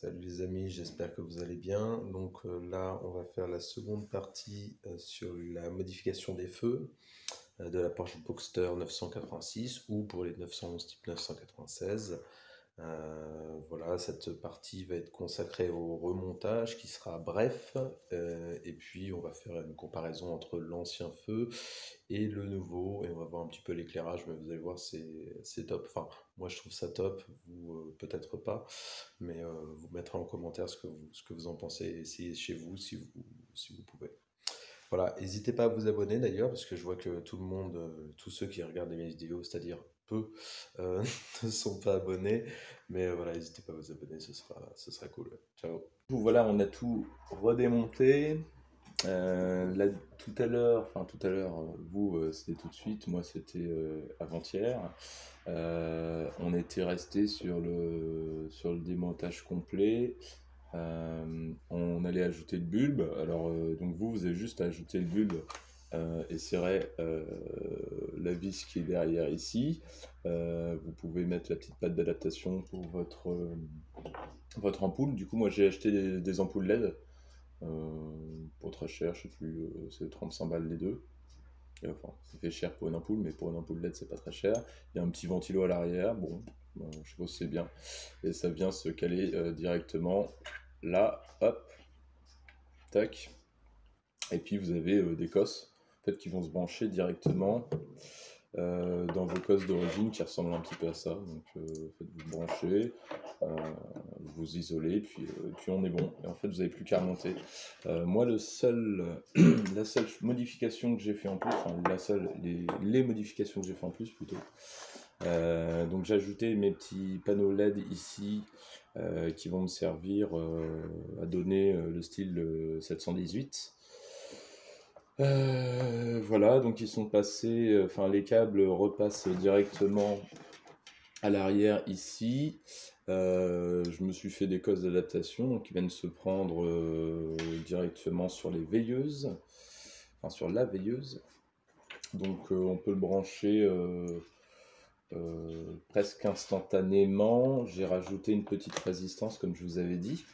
Salut les amis, j'espère que vous allez bien. Donc là, on va faire la seconde partie sur la modification des feux de la Porsche Boxster 986 ou pour les 911 type 996. Voilà, cette partie va être consacrée au remontage qui sera bref, et puis on va faire une comparaison entre l'ancien feu et le nouveau, et on va voir un petit peu l'éclairage, mais vous allez voir, c'est top. Enfin, moi je trouve ça top, vous peut-être pas, mais vous mettrez en commentaire ce que vous en pensez, et essayez chez vous si vous pouvez. Voilà, n'hésitez pas à vous abonner d'ailleurs, parce que je vois que tout le monde, tous ceux qui regardent mes vidéos, c'est-à-dire peu, euh, ne sont pas abonnés. Mais voilà, n'hésitez pas à vous abonner, ce sera cool. Ciao. Voilà, on a tout redémonté. Tout à l'heure, vous c'était tout de suite, moi c'était avant-hier. On était resté sur le démontage complet. On allait ajouter le bulbe. Alors, donc vous avez juste à ajouter le bulbe et serrer la vis qui est derrière ici. Vous pouvez mettre la petite patte d'adaptation pour votre ampoule. Du coup, moi j'ai acheté des ampoules LED. Pas très cher, je sais plus, c'est 35 balles les deux. Et enfin, ça fait cher pour une ampoule, mais pour une ampoule LED, c'est pas très cher. Il y a un petit ventilo à l'arrière, bon, je suppose que c'est bien. Et ça vient se caler directement là, hop, tac. Et puis vous avez des cosses, en fait, qui vont se brancher directement dans vos cosses d'origine qui ressemblent un petit peu à ça. Donc, faites vous brancher, euh, vous isolez, puis on est bon. Et en fait, vous n'avez plus qu'à remonter. Moi, la seule modification que j'ai fait en plus, enfin les modifications que j'ai fait en plus plutôt. Donc j'ai ajouté mes petits panneaux LED ici qui vont me servir à donner le style 718. Voilà, donc ils sont passés, enfin les câbles repassent directement à l'arrière ici. Je me suis fait des cosses d'adaptation qui viennent se prendre directement sur les veilleuses, enfin sur la veilleuse. Donc on peut le brancher presque instantanément. J'ai rajouté une petite résistance comme je vous avais dit.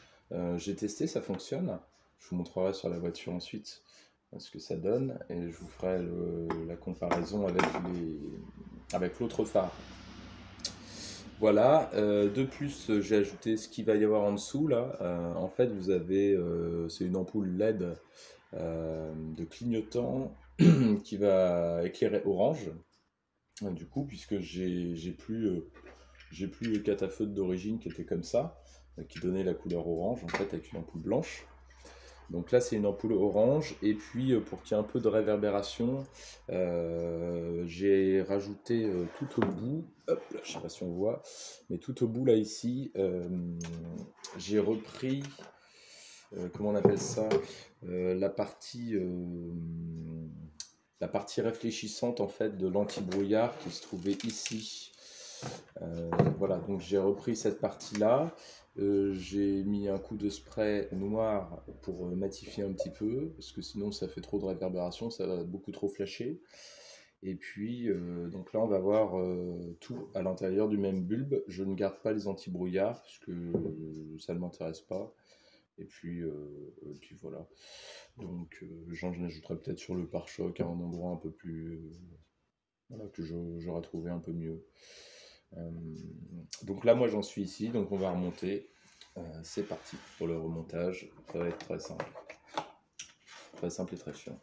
J'ai testé, ça fonctionne. Je vous montrerai sur la voiture ensuite ce que ça donne et je vous ferai la comparaison avec l'autre phare. Voilà, de plus j'ai ajouté ce qu'il va y avoir en dessous là. En fait vous avez, c'est une ampoule LED de clignotant qui va éclairer orange. Du coup, puisque j'ai plus le catafeutre d'origine qui était comme ça, qui donnait la couleur orange en fait avec une ampoule blanche. Donc là, c'est une ampoule orange. Et puis, pour qu'il y ait un peu de réverbération, j'ai rajouté tout au bout, hop, là, je sais pas si on voit, mais tout au bout là ici, j'ai repris, comment on appelle ça, euh, la partie, euh, la partie réfléchissante en fait de l'anti-brouillard qui se trouvait ici. Voilà, donc j'ai repris cette partie-là. J'ai mis un coup de spray noir pour matifier un petit peu, parce que sinon ça fait trop de réverbération, ça va beaucoup trop flasher. Et puis, donc là, on va voir tout à l'intérieur du même bulbe. Je ne garde pas les anti-brouillards, parce que ça ne m'intéresse pas. Et puis voilà. Donc, j'en ajouterai peut-être sur le pare-choc à un endroit un peu plus. Voilà, que j'aurais trouvé un peu mieux. Euh, donc là, moi, j'en suis ici, donc on va remonter. C'est parti pour le remontage. Ça va être très simple. Très simple et très chiant.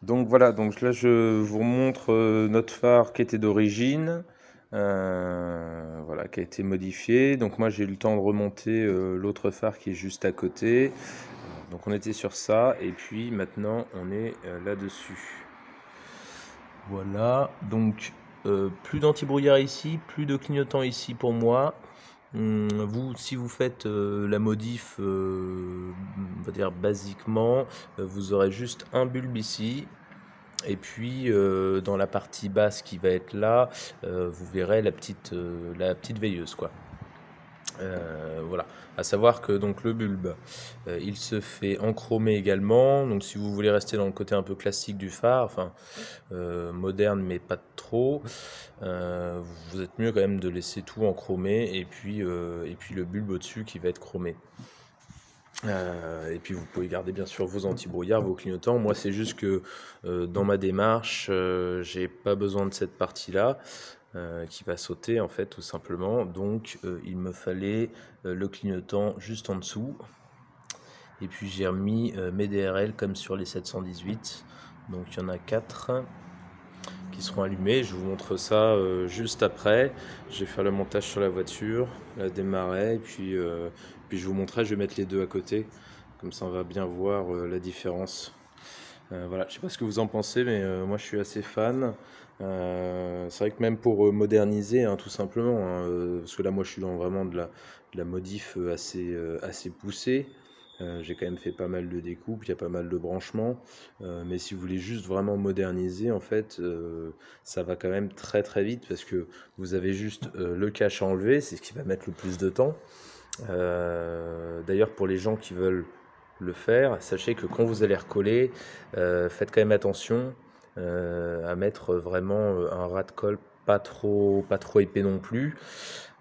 Donc voilà, donc là je vous montre notre phare qui était d'origine, voilà, qui a été modifié. Donc moi j'ai eu le temps de remonter l'autre phare qui est juste à côté. Donc on était sur ça et puis maintenant on est là-dessus. Voilà, donc plus d'anti-brouillard ici, plus de clignotant ici pour moi. Vous, si vous faites la modif, on va dire basiquement, vous aurez juste un bulbe ici Et puis dans la partie basse qui va être là, vous verrez la petite veilleuse, quoi. Voilà, à savoir que donc le bulbe, il se fait enchromé également. Donc si vous voulez rester dans le côté un peu classique du phare, enfin moderne mais pas trop, vous êtes mieux quand même de laisser tout enchromé et puis le bulbe au-dessus qui va être chromé. Et puis vous pouvez garder bien sûr vos anti-brouillards, vos clignotants. Moi c'est juste que dans ma démarche, j'ai pas besoin de cette partie-là qui va sauter en fait tout simplement. Donc il me fallait le clignotant juste en dessous. Et puis j'ai remis mes DRL comme sur les 718. Donc il y en a 4 qui seront allumés. Je vous montre ça juste après. Je vais faire le montage sur la voiture, la démarrer, et puis je vous montrerai. Je vais mettre les deux à côté. Comme ça on va bien voir la différence. Voilà, je sais pas ce que vous en pensez, mais moi je suis assez fan. C'est vrai que même pour moderniser, hein, tout simplement, hein, parce que là moi je suis dans vraiment de la modif assez poussée. J'ai quand même fait pas mal de découpes, il y a pas mal de branchements. Mais si vous voulez juste vraiment moderniser, en fait, ça va quand même très très vite parce que vous avez juste le cache à enlever, c'est ce qui va mettre le plus de temps. D'ailleurs, pour les gens qui veulent le faire, sachez que quand vous allez recoller, faites quand même attention à mettre vraiment un ras de colle pas trop épais non plus.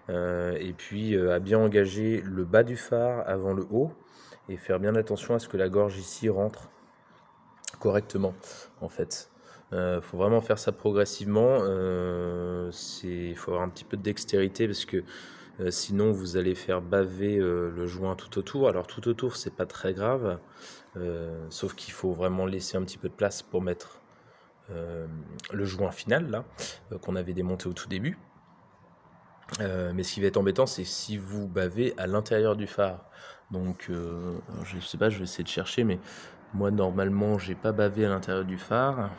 Et puis à bien engager le bas du phare avant le haut et faire bien attention à ce que la gorge ici rentre correctement en fait. Faut vraiment faire ça progressivement. Il faut avoir un petit peu de dextérité parce que sinon vous allez faire baver le joint tout autour. Alors tout autour c'est pas très grave, sauf qu'il faut vraiment laisser un petit peu de place pour mettre le joint final là qu'on avait démonté au tout début. Mais ce qui va être embêtant c'est si vous bavez à l'intérieur du phare. Donc je sais pas, je vais essayer de chercher, mais moi normalement j'ai pas bavé à l'intérieur du phare.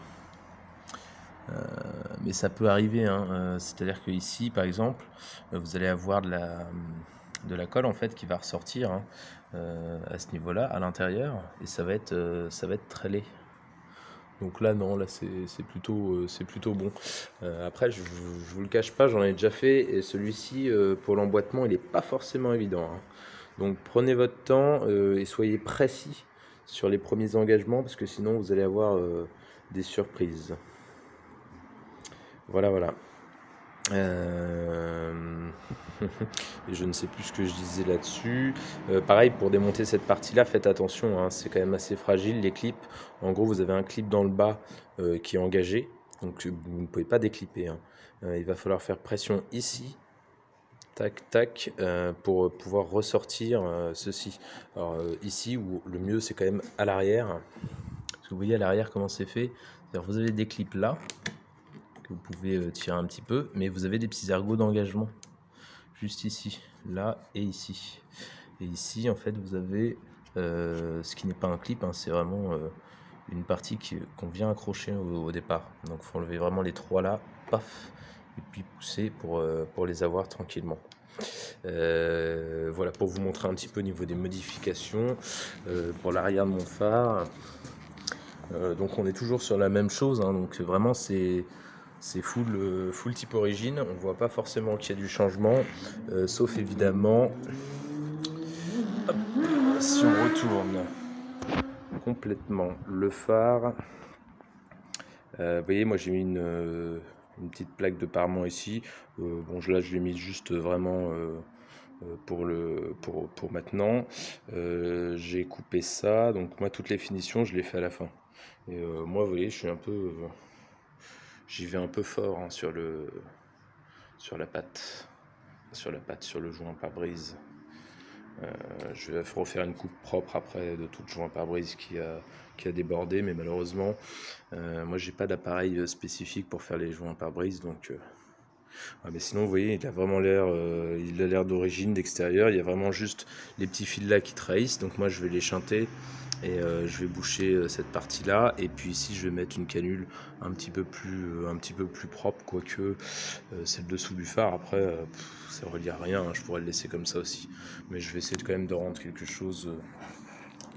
Mais ça peut arriver, hein. C'est-à-dire que ici par exemple vous allez avoir de la colle en fait qui va ressortir, hein, à ce niveau-là à l'intérieur, et ça va être très laid. Donc là non, là c'est plutôt bon. Après je vous le cache pas, j'en ai déjà fait, et celui-ci pour l'emboîtement il est pas forcément évident, hein. Donc prenez votre temps et soyez précis sur les premiers engagements parce que sinon vous allez avoir des surprises. Voilà, voilà. Et je ne sais plus ce que je disais là-dessus. Pareil, pour démonter cette partie-là, faites attention, hein, c'est quand même assez fragile, les clips. En gros, vous avez un clip dans le bas qui est engagé, donc vous ne pouvez pas déclipper, hein. Il va falloir faire pression ici, tac, tac, pour pouvoir ressortir ceci. Alors ici, où le mieux, c'est quand même à l'arrière. Parce que vous voyez à l'arrière comment c'est fait. C'est-à-dire, vous avez des clips là, que vous pouvez tirer un petit peu, mais vous avez des petits ergots d'engagement juste ici, là et ici. Et ici en fait vous avez ce qui n'est pas un clip, hein, c'est vraiment une partie qu'on vient accrocher au départ. Donc il faut enlever vraiment les trois là, paf, et puis pousser pour les avoir tranquillement. Voilà, pour vous montrer un petit peu au niveau des modifications pour l'arrière de mon phare. Donc on est toujours sur la même chose, hein, donc vraiment c'est full type origine. On voit pas forcément qu'il y a du changement, sauf évidemment hop, si on retourne complètement le phare. Vous voyez, moi j'ai mis une petite plaque de parement ici. Bon, là je l'ai mis juste vraiment pour maintenant. J'ai coupé ça, donc moi toutes les finitions je les fais à la fin. Et moi, vous voyez, je suis un peu, j'y vais un peu fort, hein, sur la patte, sur le joint pare-brise. Je vais refaire une coupe propre après de tout le joint pare-brise qui a débordé, mais malheureusement, moi j'ai pas d'appareil spécifique pour faire les joints pare-brise, donc. Ouais, mais sinon, vous voyez, il a vraiment l'air d'origine, d'extérieur. Il y a vraiment juste les petits fils là qui trahissent. Donc moi, je vais les chanter et je vais boucher cette partie-là. Et puis ici, je vais mettre une canule un petit peu plus propre, quoique c'est le dessous du phare. Après, ça relie à rien, hein, je pourrais le laisser comme ça aussi. Mais je vais essayer quand même de rendre quelque chose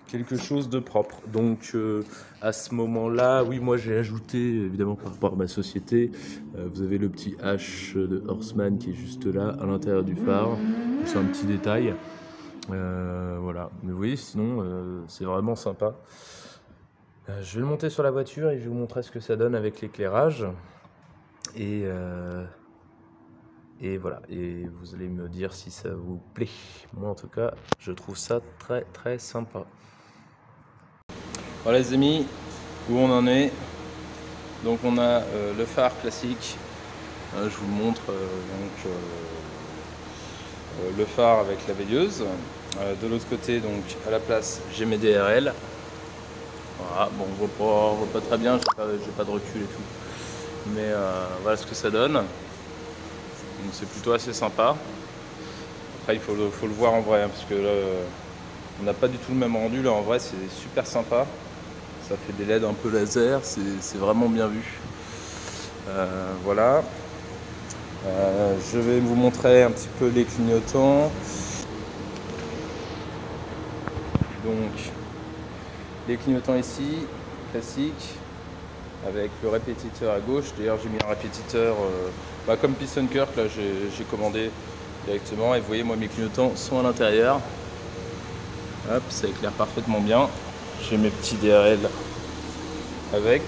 quelque chose de propre. Donc à ce moment-là, oui, moi j'ai ajouté, évidemment par rapport à ma société, vous avez le petit H de Horseman qui est juste là, à l'intérieur du phare. C'est un petit détail. Voilà, mais vous voyez, sinon c'est vraiment sympa. Je vais le monter sur la voiture et je vais vous montrer ce que ça donne avec l'éclairage. Et, euh, et voilà, et vous allez me dire si ça vous plaît. Moi en tout cas, je trouve ça très très sympa. Voilà les amis, où on en est. Donc on a le phare classique. Je vous le montre, le phare avec la veilleuse. De l'autre côté, donc à la place, j'ai mes DRL. Voilà, bon, on voit pas très bien, j'ai pas de recul et tout. Mais voilà ce que ça donne. Donc c'est plutôt assez sympa. Après il faut le voir en vrai, hein, parce que là, on n'a pas du tout le même rendu. Là en vrai c'est super sympa. Ça fait des LED un peu laser, c'est vraiment bien vu. Voilà. Je vais vous montrer un petit peu les clignotants. Donc les clignotants ici, classiques, avec le répétiteur à gauche. D'ailleurs j'ai mis un répétiteur comme PiSunKirk, là j'ai commandé directement. Et vous voyez, moi mes clignotants sont à l'intérieur. Hop, ça éclaire parfaitement bien. J'ai mes petits DRL avec.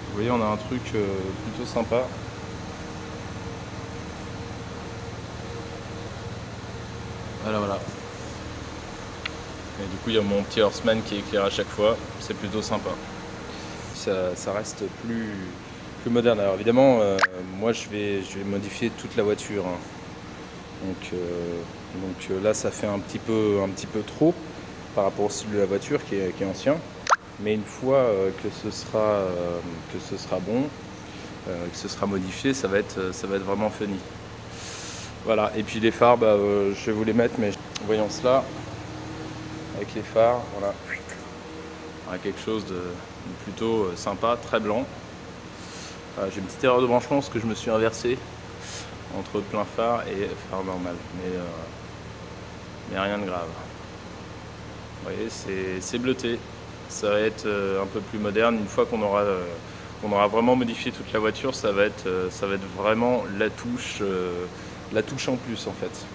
Vous voyez, on a un truc plutôt sympa. Voilà. Et du coup, il y a mon petit Horseman qui éclaire à chaque fois. C'est plutôt sympa. Ça reste plus moderne. Alors évidemment, moi je vais modifier toute la voiture, hein. Donc là, ça fait un petit peu trop par rapport au style de la voiture qui est ancien. Mais une fois que ce sera bon, que ce sera modifié, ça va être vraiment funny. Voilà, et puis les phares, je vais vous les mettre, mais voyons cela, avec les phares, voilà. On a quelque chose de plutôt sympa, très blanc. J'ai une petite erreur de branchement parce que je me suis inversé entre plein phare et phare normal, mais rien de grave. Vous voyez, c'est bleuté. Ça va être un peu plus moderne une fois qu'on aura vraiment modifié toute la voiture. Ça va être vraiment la touche en plus en fait.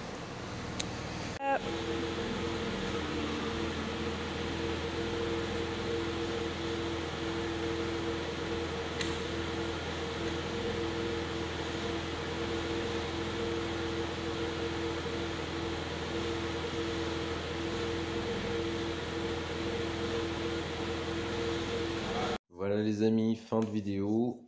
Voilà les amis, fin de vidéo.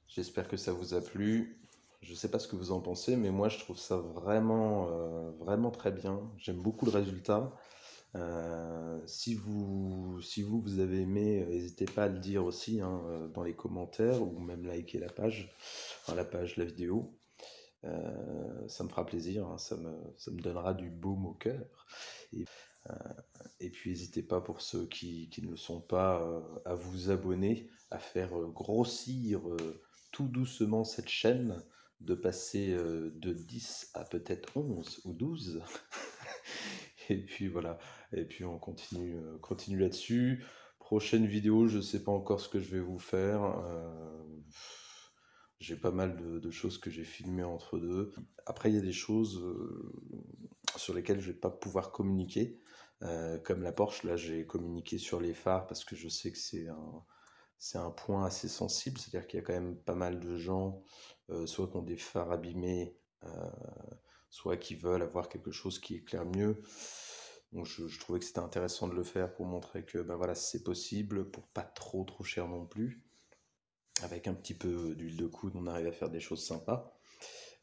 J'espère que ça vous a plu. Je ne sais pas ce que vous en pensez, mais moi je trouve ça vraiment très bien. J'aime beaucoup le résultat. Si vous avez aimé, n'hésitez pas à le dire aussi, hein, dans les commentaires, ou même liker la page, enfin, la vidéo. Ça me fera plaisir, hein, ça me donnera du baume au cœur. Et, euh, et puis n'hésitez pas, pour ceux qui ne le sont pas, à vous abonner, à faire grossir tout doucement cette chaîne, de passer de 10 à peut-être 11 ou 12. Et puis voilà, et puis on continue là-dessus. Prochaine vidéo, je ne sais pas encore ce que je vais vous faire. J'ai pas mal de choses que j'ai filmées entre deux. Après, il y a des choses sur lesquelles je vais pas pouvoir communiquer. Comme la Porsche, là j'ai communiqué sur les phares parce que je sais que c'est un point assez sensible. C'est-à-dire qu'il y a quand même pas mal de gens, soit qui ont des phares abîmés, euh, soit qui veulent avoir quelque chose qui éclaire mieux. Donc je trouvais que c'était intéressant de le faire pour montrer que voilà, c'est possible, pour pas trop cher non plus. Avec un petit peu d'huile de coude, on arrive à faire des choses sympas.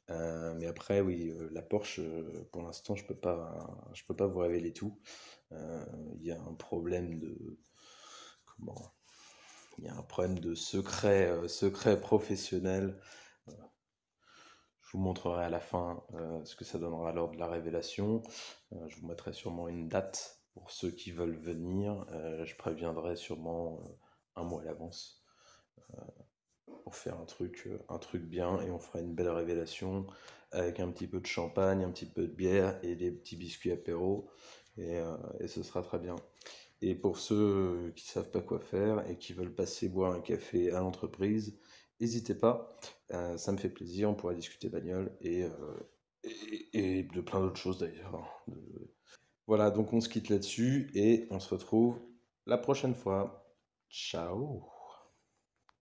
Mais après, oui, la Porsche, pour l'instant, je peux pas vous révéler tout. Il y a un problème de, comment, il y a un problème de secret professionnel. Je vous montrerai à la fin ce que ça donnera lors de la révélation. Je vous mettrai sûrement une date pour ceux qui veulent venir. Je préviendrai sûrement un mois à l'avance pour faire un truc bien, et on fera une belle révélation avec un petit peu de champagne, un petit peu de bière et des petits biscuits apéro. Et ce sera très bien. Et pour ceux qui ne savent pas quoi faire et qui veulent passer boire un café à l'entreprise, n'hésitez pas. Ça me fait plaisir, on pourra discuter bagnole et de plein d'autres choses d'ailleurs. Voilà, donc on se quitte là-dessus et on se retrouve la prochaine fois. Ciao!